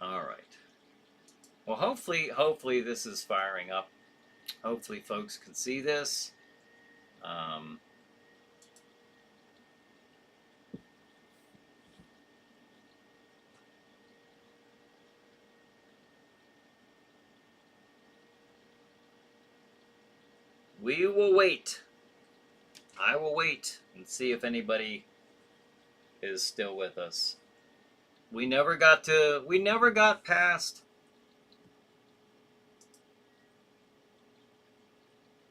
All right. Well, hopefully this is firing up. Hopefully folks can see this. Um, we will wait. I will wait and see if anybody is still with us. We never got past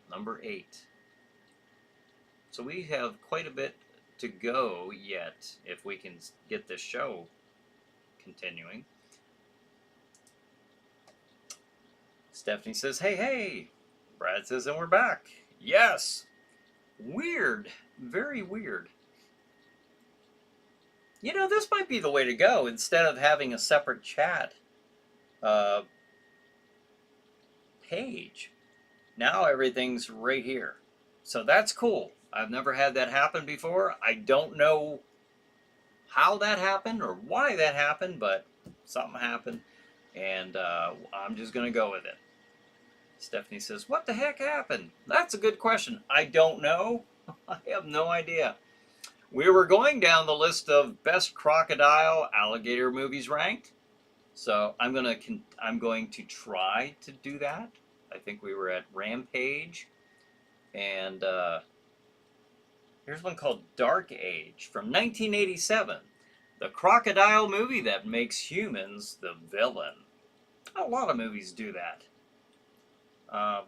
number 8. So we have quite a bit to go yet if we can get this show continuing. Stephanie says, hey, hey. Brad says, and we're back. Yes. Weird. Very weird. You know, this might be the way to go instead of having a separate chat page. Now everything's right here. So that's cool. I've never had that happen before. I don't know how that happened or why that happened, but something happened, and I'm just going to go with it. Stephanie says, what the heck happened? That's a good question. I don't know. I have no idea. We were going down the list of best crocodile alligator movies ranked. So I'm going to try to do that. I think we were at Rampage. And here's one called Dark Age from 1987. The crocodile movie that makes humans the villain. A lot of movies do that.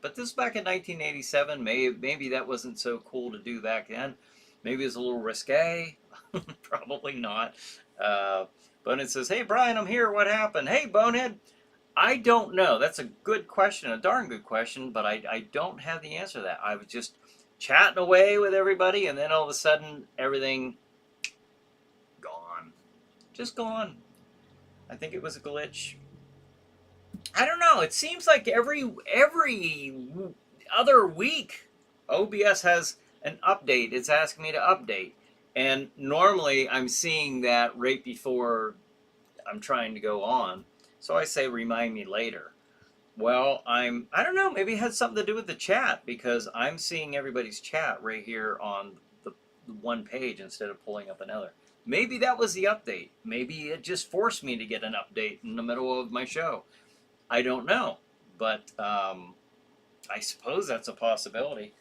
But this back in 1987, maybe that wasn't so cool to do back then. Maybe it was a little risque. Probably not. Bonehead says, hey, Brian, I'm here. What happened? Hey, Bonehead. I don't know. That's a good question, a darn good question, but I don't have the answer to that. I was just chatting away with everybody, and then all of a sudden, everything gone. Just gone. I think it was a glitch. I don't know. It seems like every other week, OBS has an update. It's asking me to update. And normally I'm seeing that right before I'm trying to go on. So I say, remind me later. Well, I don't know, maybe it has something to do with the chat, because I'm seeing everybody's chat right here on the one page instead of pulling up another. Maybe that was the update. Maybe it just forced me to get an update in the middle of my show. I don't know, but I suppose that's a possibility.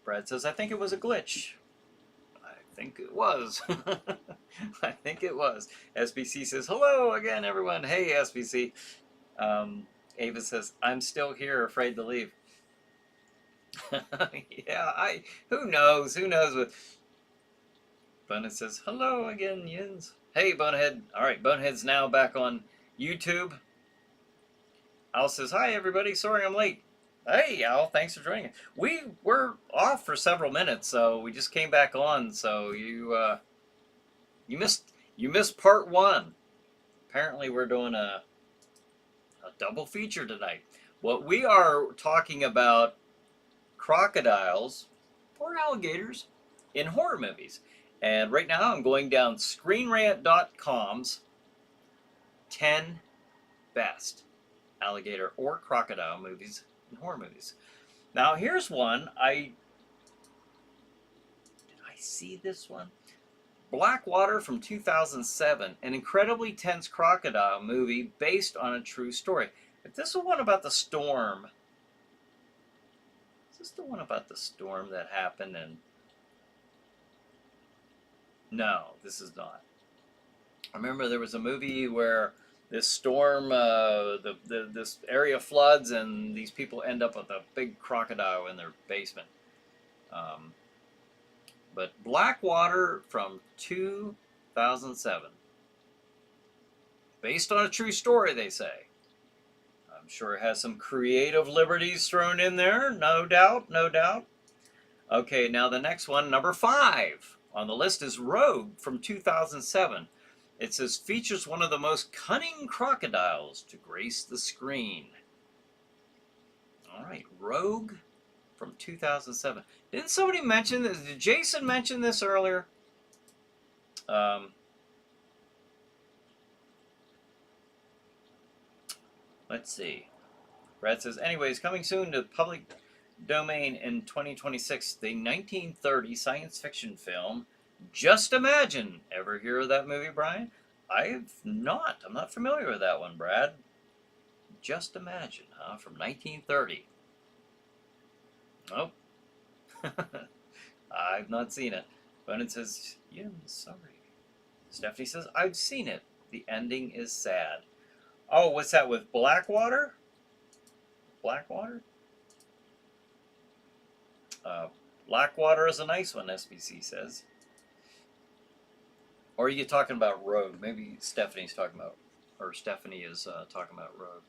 Brad says, I think it was a glitch. I think it was. I think it was. SBC says, hello again, everyone. Hey, SBC. Ava says, I'm still here, afraid to leave. Yeah, who knows? Who knows what... Bonehead says, hello again, Yins. Hey, Bonehead. All right, Bonehead's now back on YouTube. Al says, hi, everybody. Sorry I'm late. Hey, Al, thanks for joining us. We were off for several minutes, so we just came back on. So you missed part 1. Apparently, we're doing a double feature tonight. What we are talking about crocodiles or alligators in horror movies. And right now I'm going down ScreenRant.com's 10 best alligator or crocodile movies in horror movies. Now here's one. Did I see this one? Blackwater from 2007, an incredibly tense crocodile movie based on a true story. But this is the one about the storm. Is this the one about the storm that happened in... No, this is not. I remember there was a movie where this storm, this area floods, and these people end up with a big crocodile in their basement. But Blackwater from 2007. Based on a true story, they say. I'm sure it has some creative liberties thrown in there, no doubt, no doubt. Okay, now the next one, number 5 on the list is Rogue from 2007. It says, features one of the most cunning crocodiles to grace the screen. All right, Rogue from 2007. Didn't somebody mention this? Did Jason mention this earlier? Let's see. Brad says, anyways, coming soon to public domain in 2026, the 1930 science fiction film, Just Imagine. Ever hear of that movie, Brian? I've not. I'm not familiar with that one, Brad. Just Imagine, huh? From 1930. Nope. I've not seen it. Brennan says, yeah, I'm sorry. Stephanie says, I've seen it. The ending is sad. Oh, what's that with Blackwater? Blackwater? Blackwater is a nice one, SBC says. Or are you talking about Rogue? Maybe Stephanie's talking about, or Stephanie is talking about Rogue.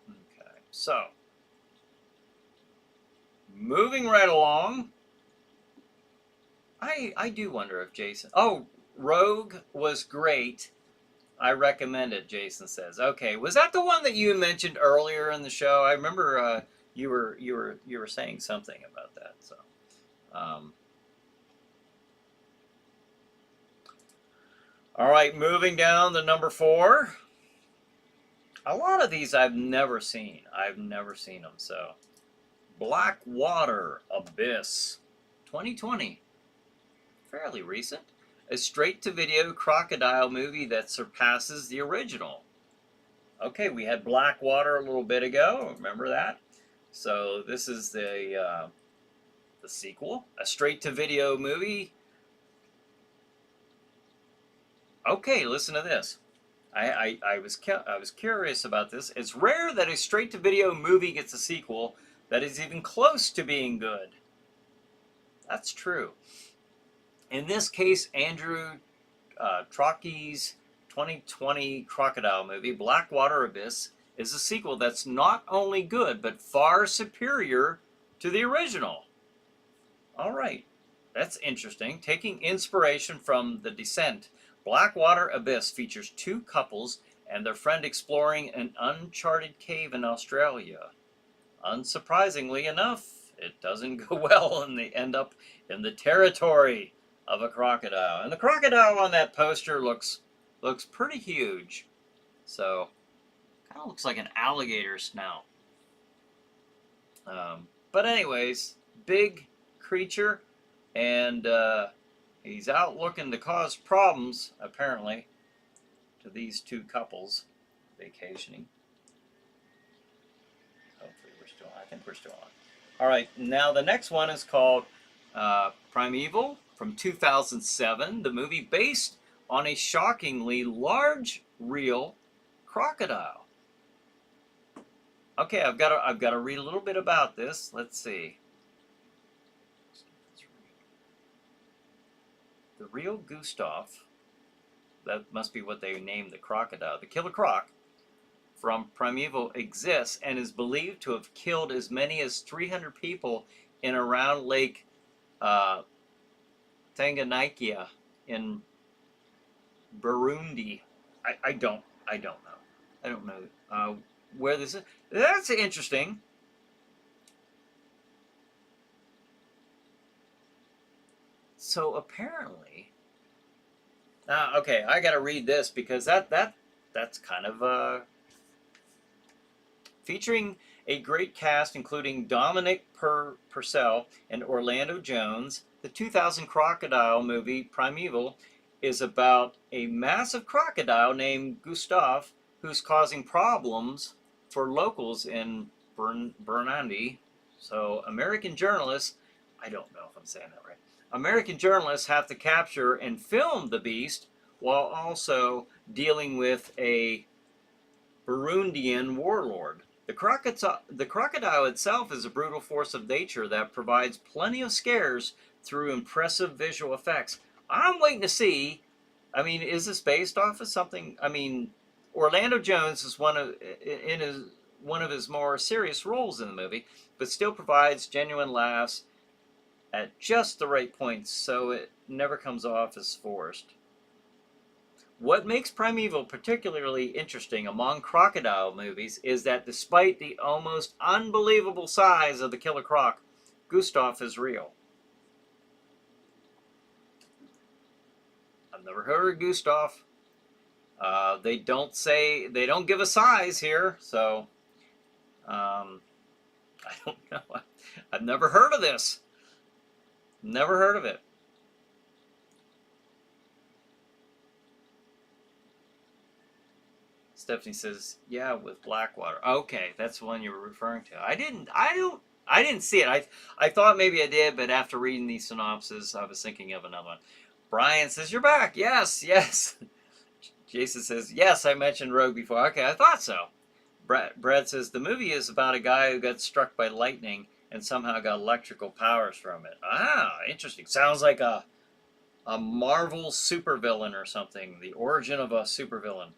Okay, so moving right along. I do wonder if Jason. Oh, Rogue was great. I recommend it. Jason says. Okay, was that the one that you mentioned earlier in the show? I remember you were saying something about that. So. All right, moving down to number 4. A lot of these I've never seen. I've never seen them. So, Blackwater Abyss, 2020, fairly recent. A straight-to-video crocodile movie that surpasses the original. Okay, we had Blackwater a little bit ago. Remember that? So this is the sequel, a straight-to-video movie. Okay, listen to this. I was curious about this. It's rare that a straight-to-video movie gets a sequel that is even close to being good. That's true. In this case, Andrew Trocki's 2020 crocodile movie, Blackwater Abyss, is a sequel that's not only good, but far superior to the original. All right, that's interesting. Taking inspiration from The Descent, Blackwater Abyss features 2 couples and their friend exploring an uncharted cave in Australia. Unsurprisingly enough, it doesn't go well and they end up in the territory of a crocodile. And the crocodile on that poster looks pretty huge. So, kind of looks like an alligator snout. But anyways, big creature, and he's out looking to cause problems, apparently, to these 2 couples vacationing. Hopefully we're still on. I think we're still on. All right, now the next one is called Primeval from 2007, the movie based on a shockingly large, real crocodile. Okay, I've got to read a little bit about this. Let's see. The real Gustav, that must be what they named the crocodile, the killer croc from Primeval, exists and is believed to have killed as many as 300 people in around Lake Tanganyika in Burundi. I don't know where this is. That's interesting. So apparently, okay, I got to read this because that's kind of featuring a great cast including Dominic Purcell and Orlando Jones. The 2000 crocodile movie Primeval is about a massive crocodile named Gustav who's causing problems for locals in Burundi. So American journalists, I don't know if I'm saying that right, American journalists have to capture and film the beast while also dealing with a Burundian warlord. The crocodile itself is a brutal force of nature that provides plenty of scares through impressive visual effects. I'm waiting to see, I mean, is this based off of something? I mean, Orlando Jones is one of his more serious roles in the movie, but still provides genuine laughs at just the right points, so it never comes off as forced. What makes Primeval particularly interesting among crocodile movies is that despite the almost unbelievable size of the killer croc, Gustav is real. I've never heard of Gustav. They don't give a size here, so I don't know. I've never heard of this. Never heard of it. Stephanie says, "Yeah, with Blackwater." Okay, that's the one you were referring to. I didn't see it. I thought maybe I did, but after reading these synopses, I was thinking of another one. Brian says, "You're back." Yes, yes. Jason says, "Yes, I mentioned Rogue before." Okay, I thought so. Brad says the movie is about a guy who got struck by lightning and somehow got electrical powers from it. Ah, interesting. Sounds like a Marvel supervillain or something. The origin of a supervillain.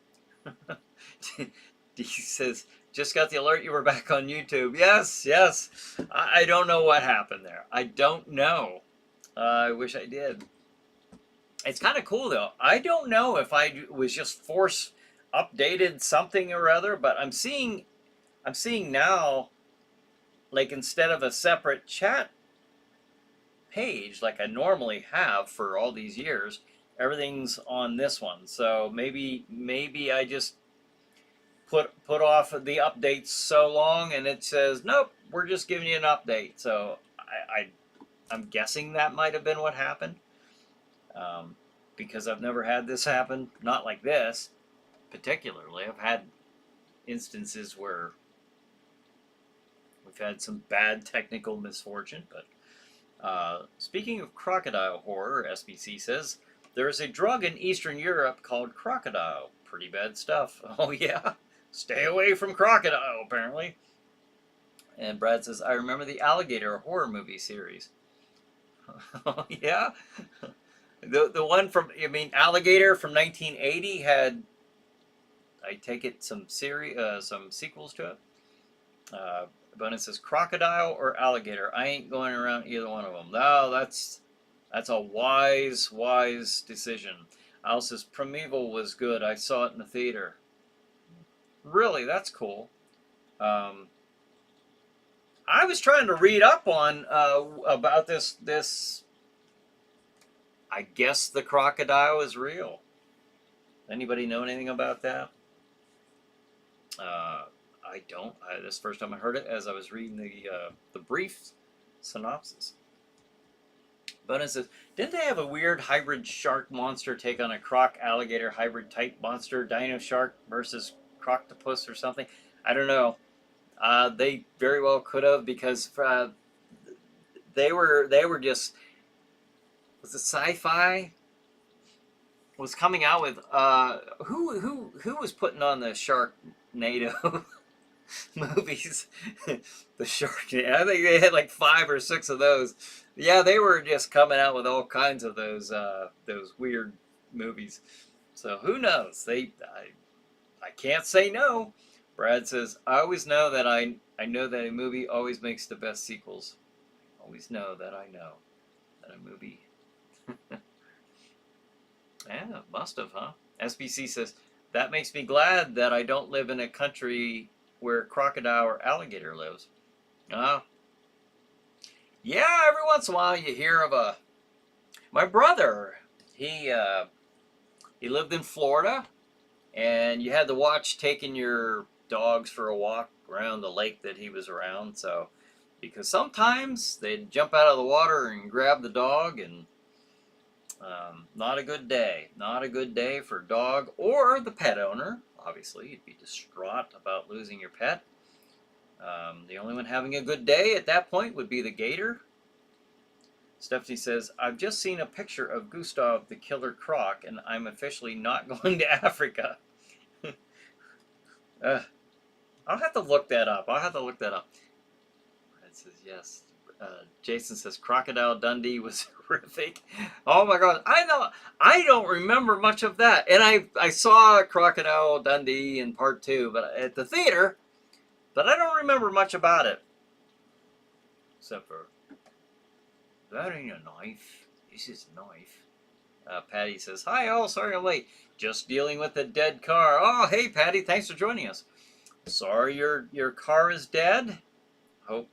D says, "Just got the alert you were back on YouTube." Yes, yes. I don't know what happened there. I don't know. I wish I did. It's kind of cool though. I don't know if I was just force updated something or other, but I'm seeing now, like, instead of a separate chat page like I normally have for all these years, everything's on this one. So maybe I just put off the updates so long, and it says, "Nope, we're just giving you an update." So I'm guessing that might have been what happened, because I've never had this happen. Not like this particularly. I've had instances where we've had some bad technical misfortune. But speaking of crocodile horror, SBC says there is a drug in Eastern Europe called crocodile. Pretty bad stuff. Oh yeah, stay away from crocodile apparently. And Brad says, "I remember the alligator horror movie series." Oh yeah, the one from, you mean Alligator from 1980 had, I take it, some sequels to it. Bonus says crocodile or alligator. I ain't going around either one of them. No, that's a wise decision. Al says Primeval was good. I saw it in the theater. Really, that's cool. I was trying to read up on about this. I guess the crocodile is real. Anybody know anything about that? I don't. This is the first time I heard it as I was reading the brief synopsis. But it says, didn't they have a weird hybrid shark monster take on a croc alligator hybrid type monster, dino shark versus croctopus or something? I don't know. They very well could have, because they were just, was it sci-fi was coming out with who was putting on the Sharknado movies? The Shark. I think they had like 5 or 6 of those. Yeah, they were just coming out with all kinds of those weird movies. So who knows? I can't say no. Brad says, "I always know that I know that a movie always makes the best sequels. Always know that I know that a movie." Yeah, must have, huh? SBC says, "That makes me glad that I don't live in a country where crocodile or alligator lives." Yeah, every once in a while you hear of my brother, he lived in Florida, and you had to watch taking your dogs for a walk around the lake that he was around. So, because sometimes they'd jump out of the water and grab the dog, and not a good day. Not a good day for dog or the pet owner. Obviously, you'd be distraught about losing your pet. The only one having a good day at that point would be the gator. Stephanie says, "I've just seen a picture of Gustav the killer croc, and I'm officially not going to Africa." I'll have to look that up. Red says yes. Jason says Crocodile Dundee was horrific. Oh my God, I don't remember much of that, and I saw Crocodile Dundee in part 2, but at the theater, but I don't remember much about it, except for that ain't a knife. This is a knife. Patty says, "Hi all, sorry I'm late. Just dealing with a dead car." Oh, hey Patty, thanks for joining us. Sorry your car is dead. Hope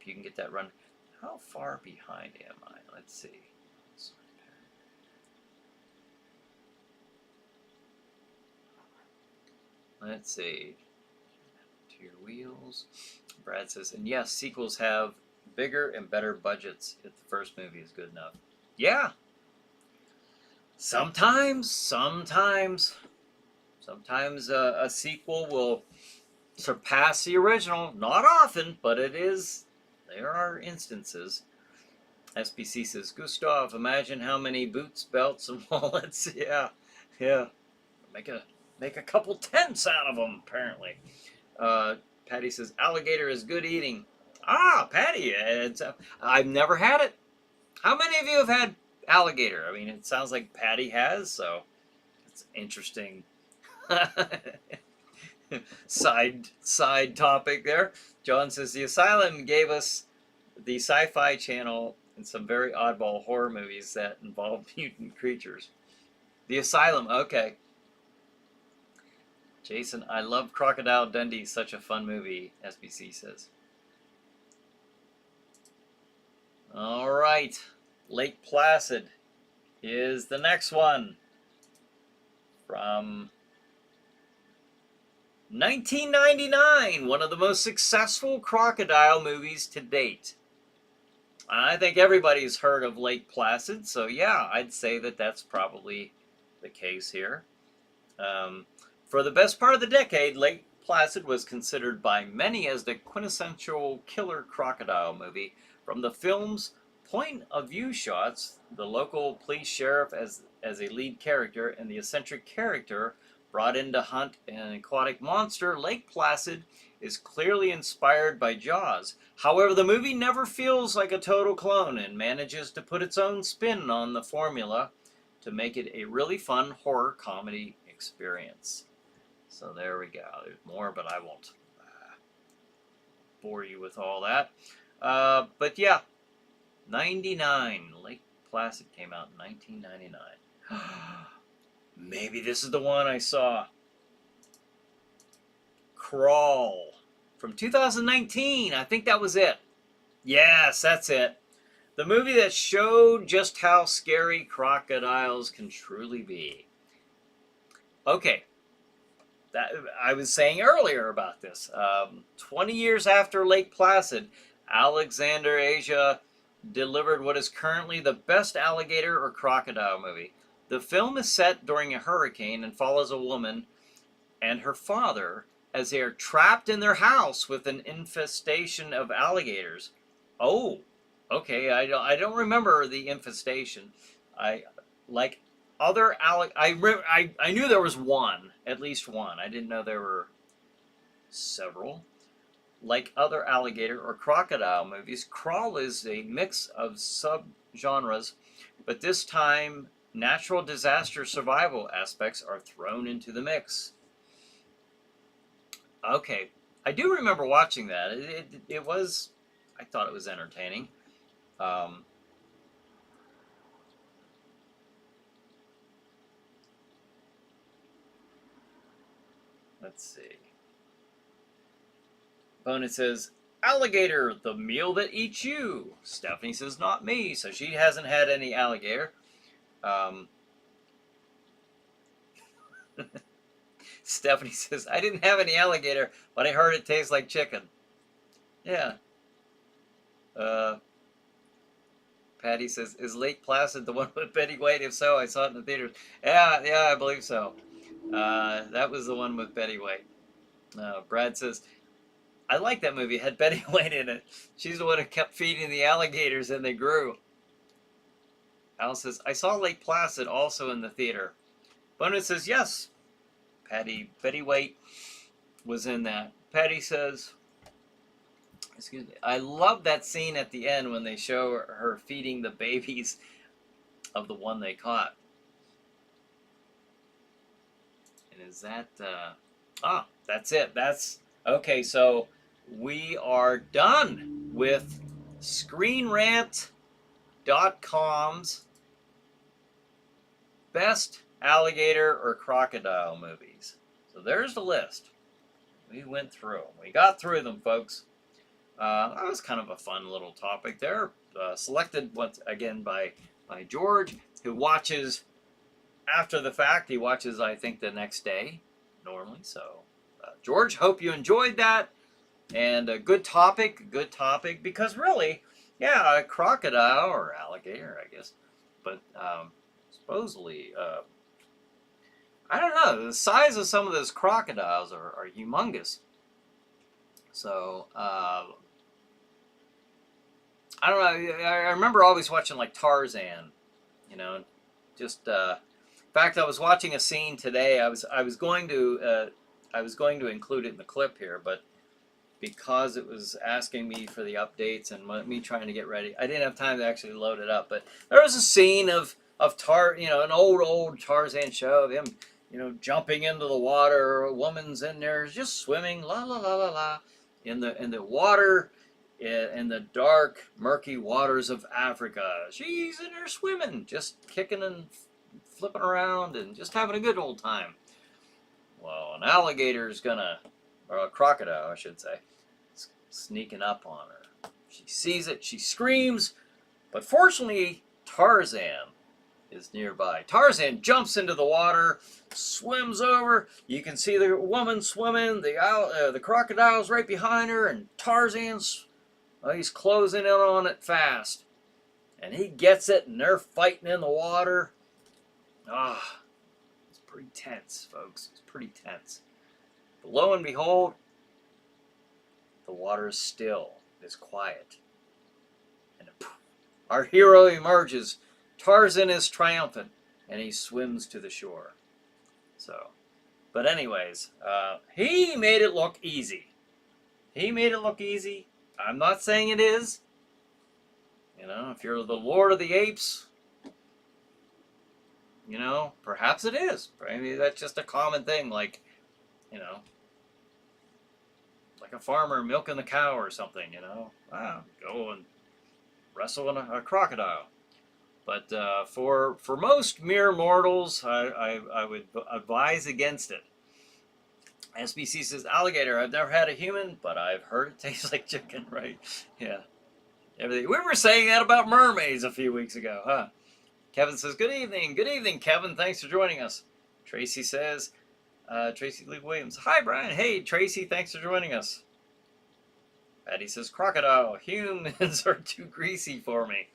you can get that run. How far behind am I? Let's see. Let's see. To your wheels. Brad says, and yes, sequels have bigger and better budgets if the first movie is good enough. Yeah. Sometimes a sequel will surpass the original. Not often, but it is. There are instances. SBC says, Gustav, imagine how many boots, belts, and wallets. Yeah. Make a couple tents out of them, apparently. Patty says, alligator is good eating. Ah, Patty, I've never had it. How many of you have had alligator? I mean, it sounds like Patty has, so it's interesting. side topic there. John says, the Asylum gave us the Sci-Fi Channel and some very oddball horror movies that involve mutant creatures. The Asylum, okay. Jason, I love Crocodile Dundee. Such a fun movie, SBC says. All right. Lake Placid is the next one. From 1999. One of the most successful crocodile movies to date. I think everybody's heard of Lake Placid. So yeah, I'd say that that's probably the case here. For the best part of the decade, Lake Placid was considered by many as the quintessential killer crocodile movie. From the film's point of view shots, the local police sheriff as a lead character, and the eccentric character brought in to hunt an aquatic monster, Lake Placid is clearly inspired by Jaws. However, the movie never feels like a total clone and manages to put its own spin on the formula to make it a really fun horror comedy experience. So there we go. There's more, but I won't bore you with all that. But yeah, 99. Lake Placid came out in 1999. Maybe this is the one I saw. Crawl from 2019. I think that was it. Yes, that's it. The movie that showed just how scary crocodiles can truly be. Okay. That, I was saying earlier about this. 20 years after Lake Placid, Alexander Asia delivered what is currently the best alligator or crocodile movie. The film is set during a hurricane and follows a woman and her father as they are trapped in their house with an infestation of alligators. Oh, okay. I don't remember the infestation. I knew there was one, at least one. I didn't know there were several. Like other alligator or crocodile movies, Crawl is a mix of subgenres, but this time natural disaster survival aspects are thrown into the mix. Okay, I do remember watching that. It was, I thought it was entertaining. Let's see. Bonus says, alligator, the meal that eats you. Stephanie says, not me. So she hasn't had any alligator. Stephanie says, I didn't have any alligator, but I heard it tastes like chicken. Yeah. Patty says, is Lake Placid the one with Betty White? If so, I saw it in the theaters. Yeah, I believe so. That was the one with Betty White. Brad says, I like that movie. It had Betty White in it. She's the one who kept feeding the alligators and they grew. Al says, I saw Lake Placid also in the theater. Bonus says, yes. Betty White was in that. Patty says, excuse me, I love that scene at the end when they show her feeding the babies of the one they caught. And is that, that's it. That's, okay, so we are done with ScreenRant.com's best alligator or crocodile movies. So there's the list. We went through them. We got through them, folks. That was kind of a fun little topic there. Selected once again by George, who watches after the fact. He watches, I think, the next day normally. So George, hope you enjoyed that. And a good topic, because really, yeah, a crocodile or alligator, I guess. But supposedly, I don't know, the size of some of those crocodiles are humongous. So, I don't know, I remember always watching like Tarzan, you know, just, in fact, I was watching a scene today. I was going to include it in the clip here, but because it was asking me for the updates and me trying to get ready, I didn't have time to actually load it up. But there was a scene of an old Tarzan show of him, jumping into the water. A woman's in there just swimming, la la la la la, in the water, in the dark, murky waters of Africa. She's in there swimming, just kicking and flipping around and just having a good old time. Well, an alligator's gonna, or a crocodile, I should say, sneaking up on her. She sees it, she screams, but fortunately, Tarzan is nearby. Tarzan jumps into the water, swims over. You can see the woman swimming, the crocodile's right behind her, and Tarzan's, he's closing in on it fast. And he gets it, and they're fighting in the water. It's pretty tense, folks. It's pretty tense. But lo and behold, the water is still, it's quiet. And our hero emerges. Tarzan is triumphant, and he swims to the shore. So, but anyways, he made it look easy. He made it look easy. I'm not saying it is. If you're the Lord of the Apes, perhaps it is. Maybe that's just a common thing, like, like a farmer milking the cow or something, go and wrestle in a crocodile. But for most mere mortals, I would advise against it. SBC says, alligator, I've never had a human, but I've heard it tastes like chicken, right? Yeah. Everything. We were saying that about mermaids a few weeks ago, huh? Kevin says, good evening. Good evening, Kevin. Thanks for joining us. Tracy says, Tracy Lee Williams. Hi, Brian. Hey, Tracy. Thanks for joining us. Patty says, crocodile. Humans are too greasy for me.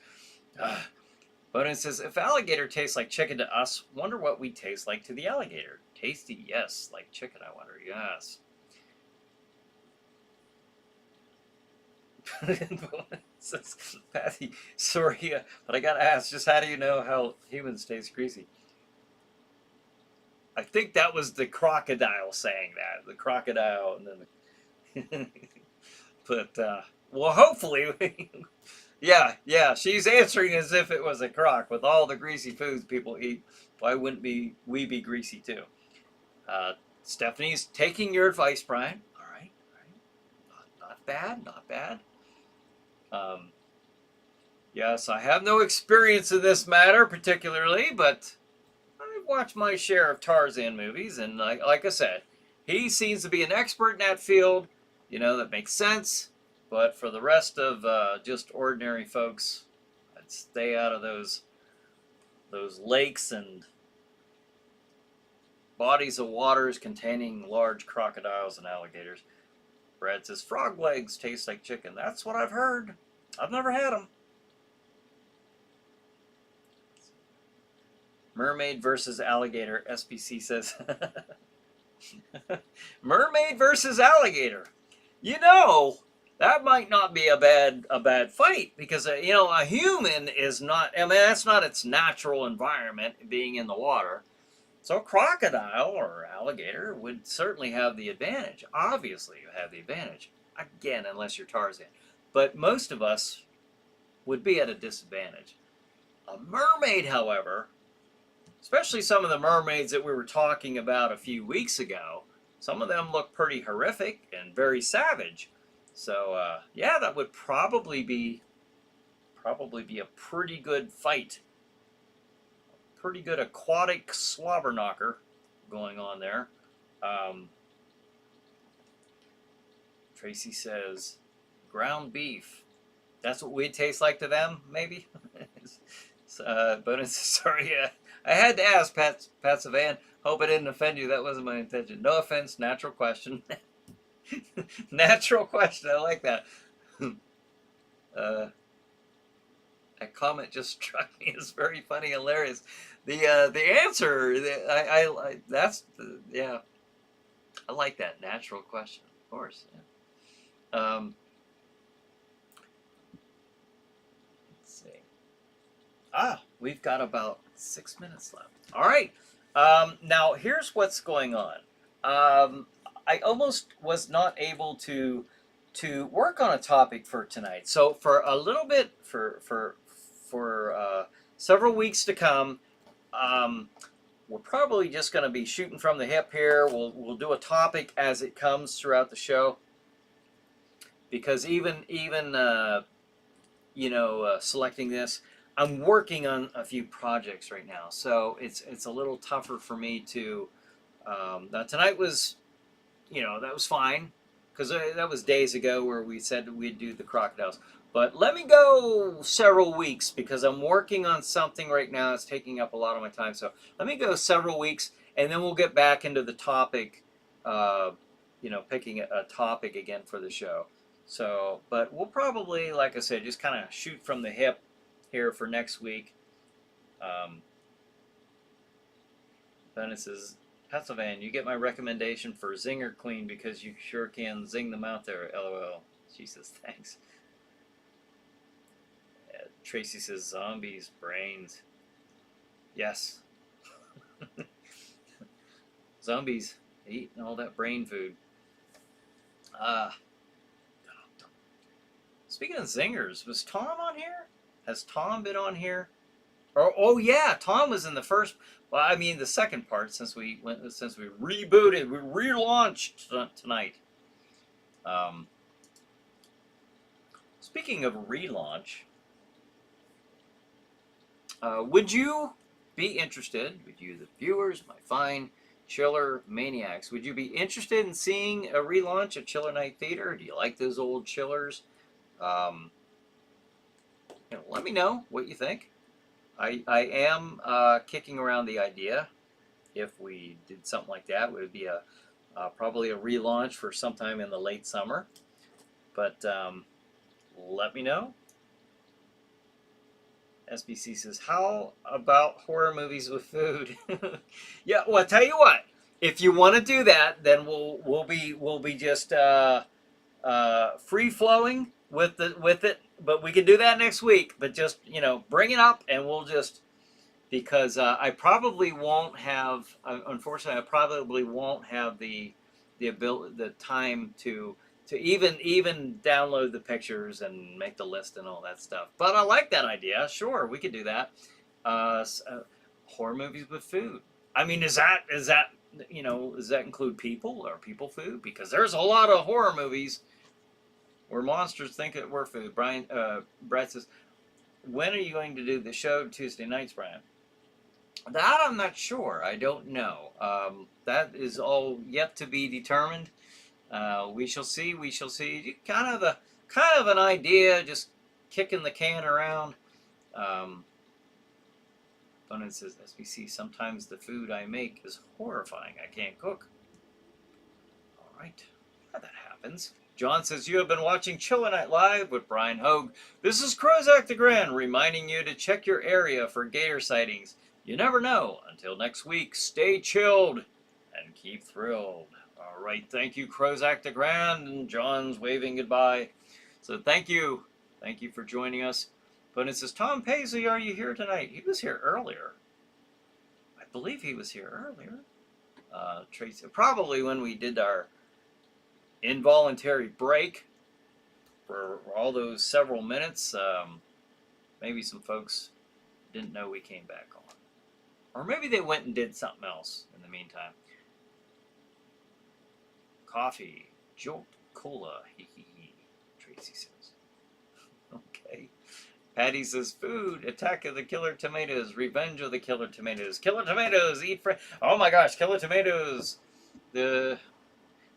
Bonin says, if alligator tastes like chicken to us, wonder what we taste like to the alligator. Tasty, yes. Like chicken, I wonder. Yes. Says, Patty, sorry, but I gotta ask, just how do you know how humans taste greasy? I think that was the crocodile saying that. The crocodile, and then but, well, hopefully, yeah, she's answering as if it was a croc. With all the greasy foods people eat, why wouldn't we be greasy too? Stephanie's taking your advice, Brian. All right. Not bad. Yes, I have no experience in this matter particularly, but I've watched my share of Tarzan movies, and like I said, he seems to be an expert in that field. That makes sense. But for the rest of just ordinary folks, I'd stay out of those lakes and bodies of waters containing large crocodiles and alligators. Brad says, frog legs taste like chicken. That's what I've heard. I've never had them. Mermaid versus alligator, SPC says. Mermaid versus alligator. That might not be a bad fight, because a human is not. I mean, that's not its natural environment, being in the water. So a crocodile or alligator would certainly have the advantage. Obviously, you have the advantage. Again, unless you're Tarzan. But most of us would be at a disadvantage. A mermaid, however, especially some of the mermaids that we were talking about a few weeks ago, some of them look pretty horrific and very savage. So, yeah, that would probably be a pretty good fight. Pretty good aquatic slobber knocker going on there. Tracy says, ground beef. That's what we'd taste like to them, maybe? But it's, sorry, I had to ask, Pat Savan. Hope I didn't offend you. That wasn't my intention. No offense. Natural question. Natural question. I like that. Uh, that comment just struck me as very funny, hilarious. The answer, that's yeah. I like that natural question. Of course. Yeah. Let's see. We've got about 6 minutes left. All right. Now here's what's going on. I almost was not able to work on a topic for tonight. So for a little bit, for several weeks to come, we're probably just going to be shooting from the hip here. We'll do a topic as it comes throughout the show, because even selecting this, I'm working on a few projects right now, so it's a little tougher for me to. Now tonight was, that was fine, because that was days ago where we said we'd do the crocodiles. But let me go several weeks, because I'm working on something right now. It's taking up a lot of my time. So let me go several weeks, and then we'll get back into the topic, picking a topic again for the show. So, but we'll probably, like I said, just kind of shoot from the hip here for next week. Then it says, Pennsylvania, you get my recommendation for Zinger Clean because you sure can zing them out there, LOL. She says, thanks. Tracy says, zombies, brains. Yes. Zombies eating all that brain food. Speaking of zingers, was Tom on here? Has Tom been on here? Oh yeah, Tom was in the first. Well, I mean the second part, since we rebooted, we relaunched tonight. Speaking of relaunch, would you be interested? Would you, the viewers, my fine chiller maniacs, would you be interested in seeing a relaunch of Chiller Night Theater? Do you like those old chillers? Let me know what you think. I am kicking around the idea. If we did something like that, it would be probably a relaunch for sometime in the late summer. But let me know. SBC says, "How about horror movies with food?" Yeah, well, I'll tell you what. If you want to do that, then we'll be just free flowing with it. But we can do that next week. But just bring it up, and we'll just, because I probably won't have. Unfortunately, I probably won't have the ability, the time to even download the pictures and make the list and all that stuff. But I like that idea. Sure, we could do that. Horror movies with food. I mean, does that include people or people food? Because there's a lot of horror movies where monsters think that we're food. Brett says, when are you going to do the show Tuesday nights, Brian? That I'm not sure. I don't know. That is all yet to be determined. We shall see. We shall see. Kind of an idea, just kicking the can around. Bonin says, SBC, sometimes the food I make is horrifying. I can't cook. All right. Yeah, that happens. John says, you have been watching Chiller Night Live with Bryan Hogue. This is Crozak the Grand reminding you to check your area for gator sightings. You never know. Until next week, stay chilled and keep thrilled. All right, thank you, Crozak the Grand, and John's waving goodbye. So thank you for joining us. But it says, Tom Paisley, are you here tonight? He was here earlier. I believe he was here earlier. Tracy, probably when we did our involuntary break for all those several minutes. Maybe some folks didn't know we came back on. Or maybe they went and did something else in the meantime. Coffee, jolt, cola, hee hee hee, Tracy says. Okay. Patty says, food, attack of the killer tomatoes, revenge of the killer tomatoes. Killer tomatoes, eat oh my gosh, killer tomatoes.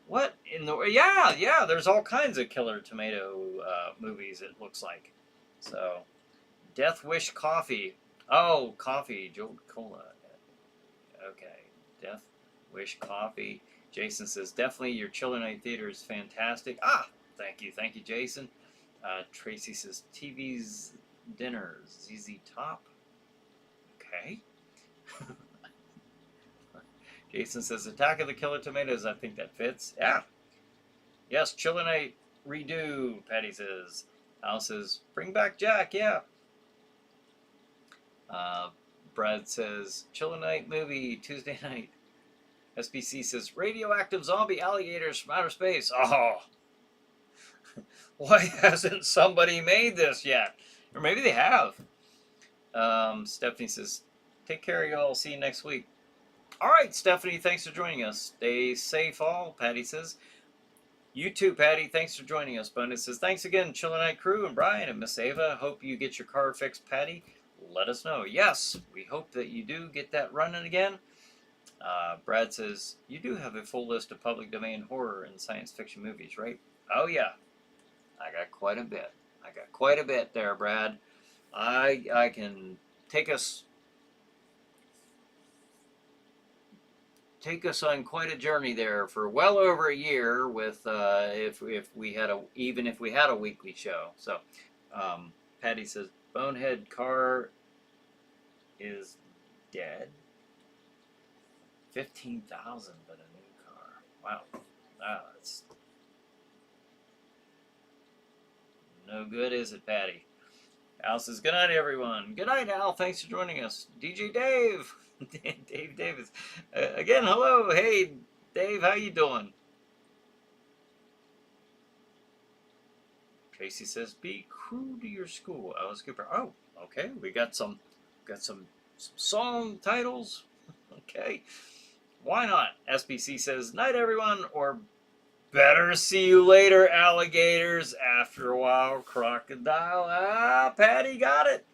What in the, yeah, there's all kinds of killer tomato movies, it looks like. So, Death Wish Coffee. Oh, coffee, jolt, cola. Okay. Death Wish Coffee. Jason says, definitely your Chiller Night Theater is fantastic. Ah, thank you, Jason. Tracy says, TV's dinner, ZZ Top. Okay. Jason says, Attack of the Killer Tomatoes. I think that fits. Yeah. Yes, Chiller Night redo, Patty says. Al says, bring back Jack. Yeah. Brad says, Chiller Night movie, Tuesday night. SBC says, radioactive zombie alligators from outer space. Oh. Why hasn't somebody made this yet? Or maybe they have. Stephanie says, take care, y'all. See you next week. All right, Stephanie, thanks for joining us. Stay safe, all, Patty says. You too, Patty. Thanks for joining us. Bonus says, thanks again, Chiller Night crew and Brian and Miss Ava. Hope you get your car fixed, Patty. Let us know. Yes, we hope that you do get that running again. Brad says, you do have a full list of public domain horror and science fiction movies, right? Oh, yeah. I got quite a bit. There, Brad. I can take us on quite a journey there for well over a year with if we had a weekly show. So Patty says, Bonehead car is dead. 15,000 but a new car. Wow. That's no good, is it, Patty? Al says, good night, everyone. Good night, Al. Thanks for joining us. DJ Dave. Dave Davis. Again, hello. Hey, Dave, how you doing? Tracy says, be true to your school. Alice Cooper. Oh, okay. We got some song titles. Okay. Why not? SBC says, night, everyone, or better see you later, alligators. After a while, crocodile. Ah, Patty got it.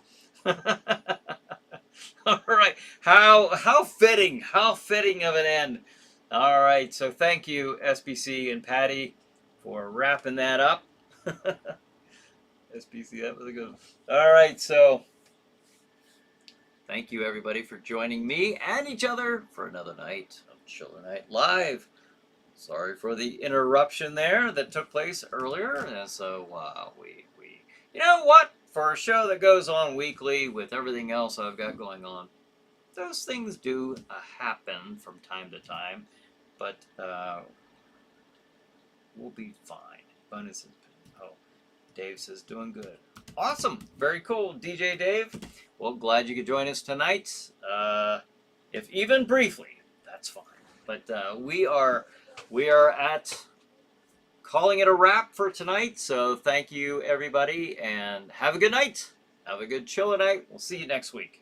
All right. How fitting of an end. All right. So thank you, SBC and Patty, for wrapping that up. SBC, that was a good one. All right. So thank you, everybody, for joining me and each other for another night of Chiller Night Live. Sorry for the interruption there that took place earlier. And so we you know what? For a show that goes on weekly with everything else I've got going on, those things do happen from time to time. But we'll be fine. Bonus. Oh, Dave says, doing good. Awesome. Very cool, DJ Dave. Well, glad you could join us tonight. If even briefly, that's fine. But we are at calling it a wrap for tonight. So thank you, everybody, and have a good night. Have a good chiller night. We'll see you next week.